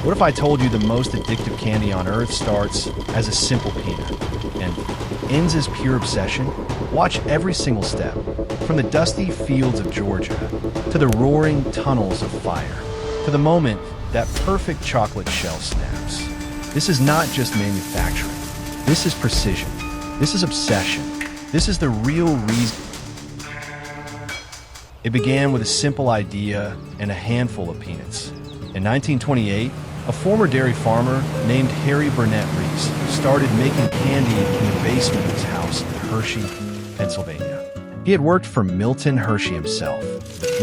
What if I told you the most addictive candy on earth starts as a simple peanut and ends as pure obsession? Watch every single step, from the dusty fields of Georgia to the roaring tunnels of fire, to the moment that perfect chocolate shell snaps. This is not just manufacturing. This is precision. This is obsession. This is the real reason. It began with a simple idea and a handful of peanuts. In 1928, a former dairy farmer named Harry Burnett Reese started making candy in the basement of his house in Hershey, Pennsylvania. He had worked for Milton Hershey himself.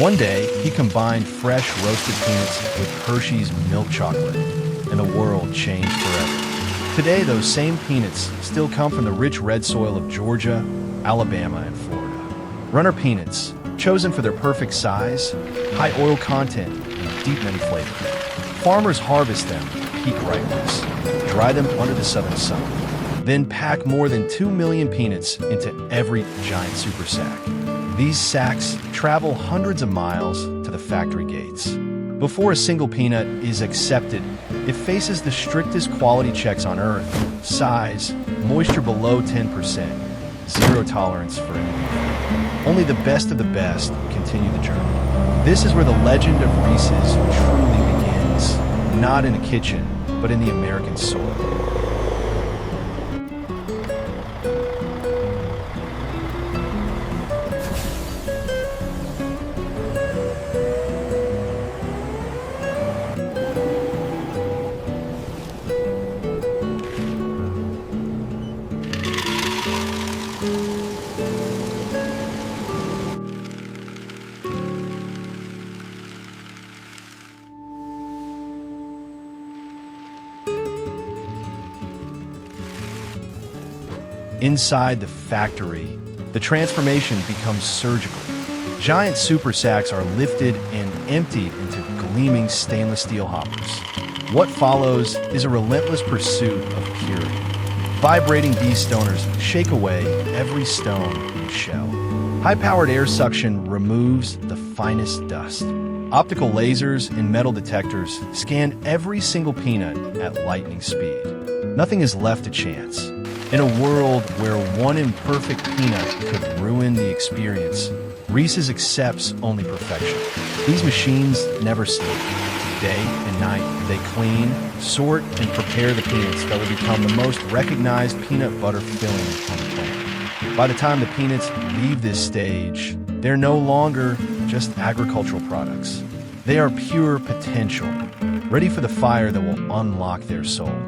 One day, he combined fresh roasted peanuts with Hershey's milk chocolate, and the world changed forever. Today, those same peanuts still come from the rich red soil of Georgia, Alabama, and Florida. Runner peanuts, chosen for their perfect size, high oil content, and deep nutty flavor. Farmers harvest them at peak ripeness, dry them under the southern sun, then pack more than 2 million peanuts into every giant super sack. These sacks travel hundreds of miles to the factory gates. Before a single peanut is accepted, it faces the strictest quality checks on earth: size, moisture below 10%, zero tolerance for anything. Only the best of the best continue the journey. This is where the legend of Reese's truly begins, not in a kitchen, but in the American soil. Inside the factory, the transformation becomes surgical. Giant super sacks are lifted and emptied into gleaming stainless steel hoppers. What follows is a relentless pursuit of purity. Vibrating bee stoners shake away every stone and shell. High-powered air suction removes the finest dust. Optical lasers and metal detectors scan every single peanut at lightning speed. Nothing is left to chance. In a world where one imperfect peanut could ruin the experience, Reese's accepts only perfection. These machines never sleep. Day and night, they clean, sort, and prepare the peanuts that will become the most recognized peanut butter filling on the planet. By the time the peanuts leave this stage, they're no longer just agricultural products. They are pure potential, ready for the fire that will unlock their soul.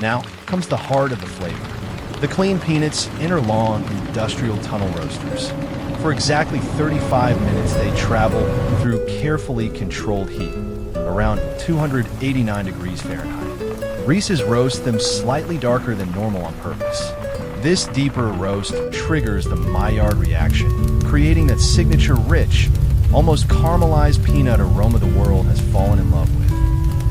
Now comes the heart of the flavor. The clean peanuts enter long industrial tunnel roasters. For exactly 35 minutes, they travel through carefully controlled heat, around 289 degrees Fahrenheit. Reese's roast them slightly darker than normal on purpose. This deeper roast triggers the Maillard reaction, creating that signature rich, almost caramelized peanut aroma the world has fallen in love with.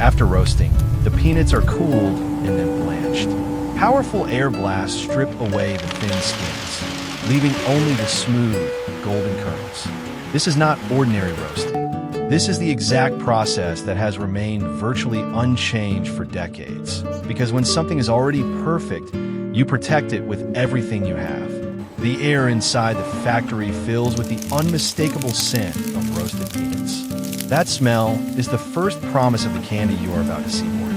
After roasting, the peanuts are cooled and then blanched. Powerful air blasts strip away the thin skins, leaving only the smooth, golden kernels. This is not ordinary roasting. This is the exact process that has remained virtually unchanged for decades. Because when something is already perfect, you protect it with everything you have. The air inside the factory fills with the unmistakable scent of roasted peanuts. That smell is the first promise of the candy you are about to see more.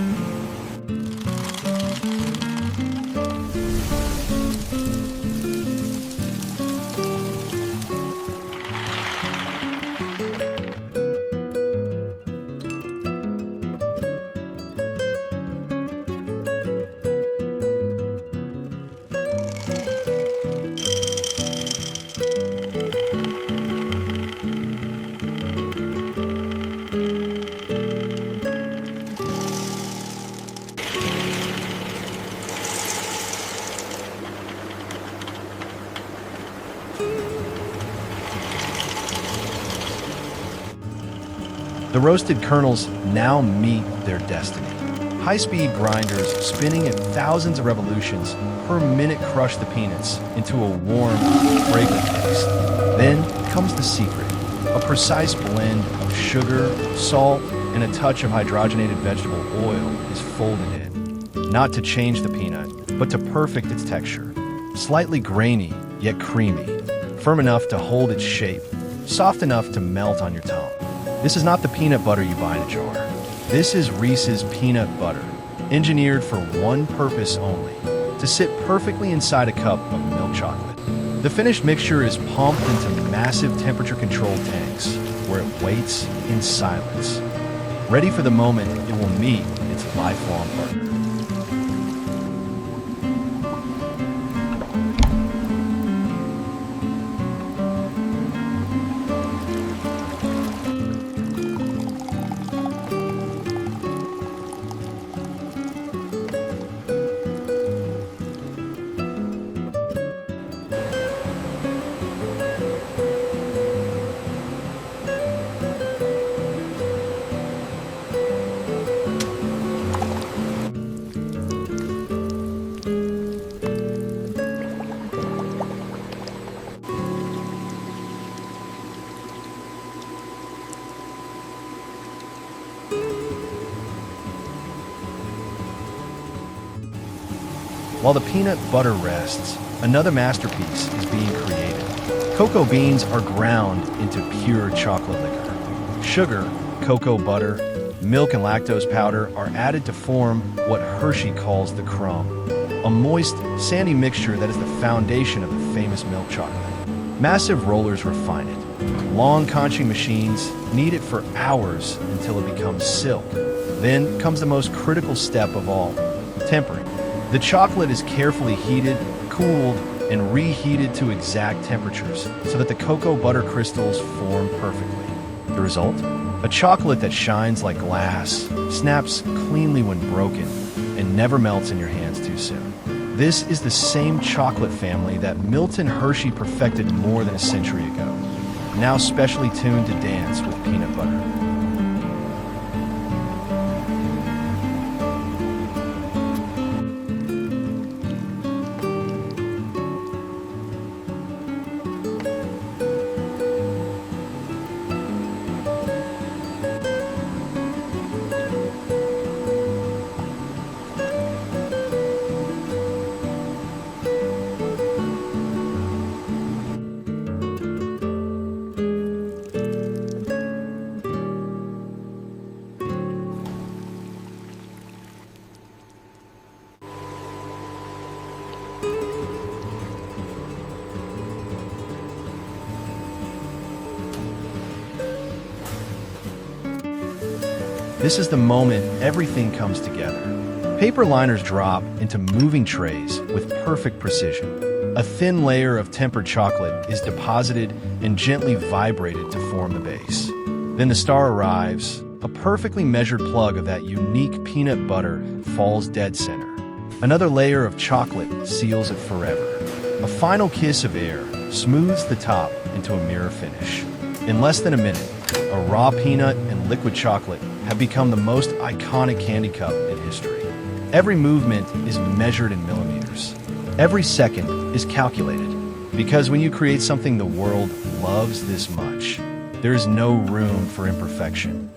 The roasted kernels now meet their destiny. High-speed grinders spinning at thousands of revolutions per minute crush the peanuts into a warm, fragrant paste. Then comes the secret. A precise blend of sugar, salt, and a touch of hydrogenated vegetable oil is folded in, not to change the peanut, but to perfect its texture. Slightly grainy, yet creamy, firm enough to hold its shape, soft enough to melt on your tongue. This is not the peanut butter you buy in a jar. This is Reese's peanut butter, engineered for one purpose only, to sit perfectly inside a cup of milk chocolate. The finished mixture is pumped into massive temperature-controlled tanks, where it waits in silence, ready for the moment it will meet its lifelong partner. While the peanut butter rests, another masterpiece is being created. Cocoa beans are ground into pure chocolate liquor. Sugar, cocoa butter, milk, and lactose powder are added to form what Hershey calls the crumb, a moist, sandy mixture that is the foundation of the famous milk chocolate. Massive rollers refine it. Long conching machines knead it for hours until it becomes silk. Then comes the most critical step of all, tempering. The chocolate is carefully heated, cooled, and reheated to exact temperatures so that the cocoa butter crystals form perfectly. The result? A chocolate that shines like glass, snaps cleanly when broken, and never melts in your hands too soon. This is the same chocolate family that Milton Hershey perfected more than a century ago, now specially tuned to dance with peanut butter. This is the moment everything comes together. Paper liners drop into moving trays with perfect precision. A thin layer of tempered chocolate is deposited and gently vibrated to form the base. Then the star arrives. A perfectly measured plug of that unique peanut butter falls dead center. Another layer of chocolate seals it forever. A final kiss of air smooths the top into a mirror finish. In less than a minute, a raw peanut and liquid chocolate have become the most iconic candy cup in history. Every movement is measured in millimeters. Every second is calculated. Because when you create something the world loves this much, there is no room for imperfection.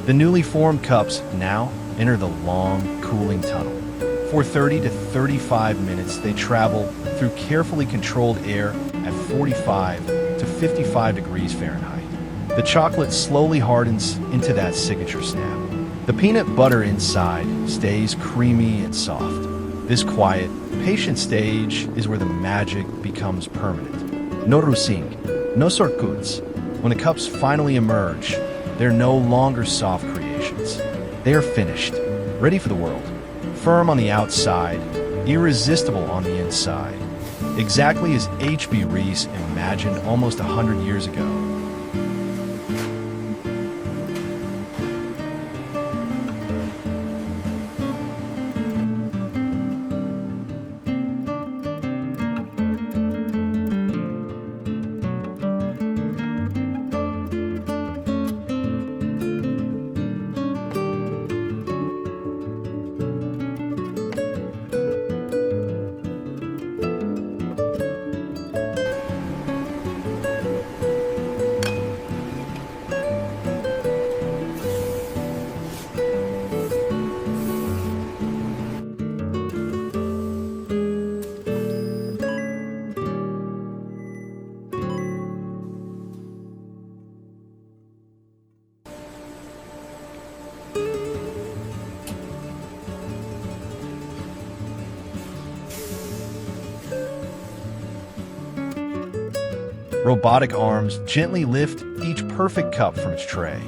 The newly formed cups now enter the long, cooling tunnel. For 30 to 35 minutes, they travel through carefully controlled air at 45 to 55 degrees Fahrenheit. The chocolate slowly hardens into that signature snap. The peanut butter inside stays creamy and soft. This quiet, patient stage is where the magic becomes permanent. No rusing, no shortcuts. When the cups finally emerge, they're no longer soft creations. They are finished, ready for the world. Firm on the outside, irresistible on the inside. Exactly as H.B. Reese imagined almost 100 years ago. Robotic arms gently lift each perfect cup from its tray.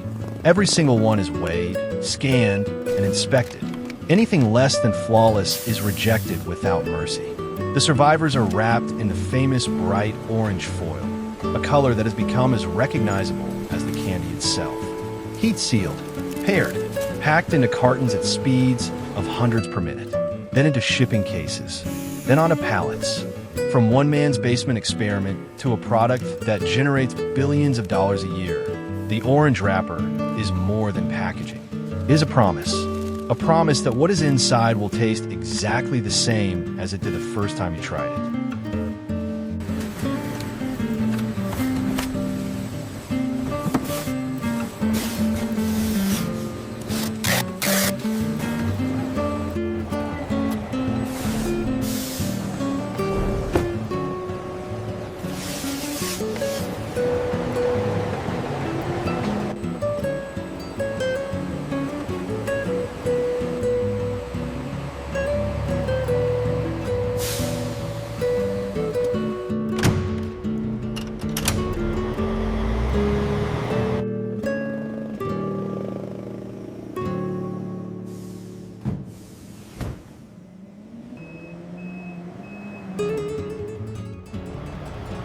Every single one is weighed, scanned, and inspected. Anything less than flawless is rejected without mercy. The survivors are wrapped in the famous bright orange foil, a color that has become as recognizable as the candy itself. Heat-sealed, paired, packed into cartons at speeds of hundreds per minute, then into shipping cases, then onto pallets. From one man's basement experiment to a product that generates billions of dollars a year, the orange wrapper is more than packaging. It is a promise that what is inside will taste exactly the same as it did the first time you tried it.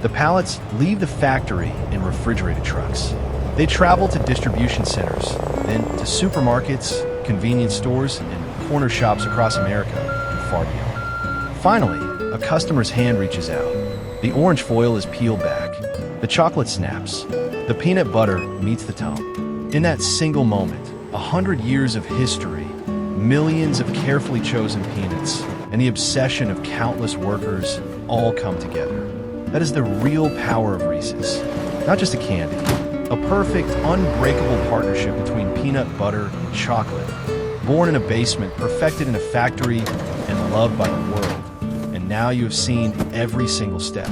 The pallets leave the factory in refrigerated trucks. They travel to distribution centers, then to supermarkets, convenience stores, and corner shops across America and far beyond. Finally, a customer's hand reaches out. The orange foil is peeled back. The chocolate snaps. The peanut butter meets the tongue. In that single moment, 100 years of history, millions of carefully chosen peanuts, and the obsession of countless workers all come together. That is the real power of Reese's. Not just a candy, a perfect, unbreakable partnership between peanut butter and chocolate. Born in a basement, perfected in a factory, and loved by the world. And now you have seen every single step.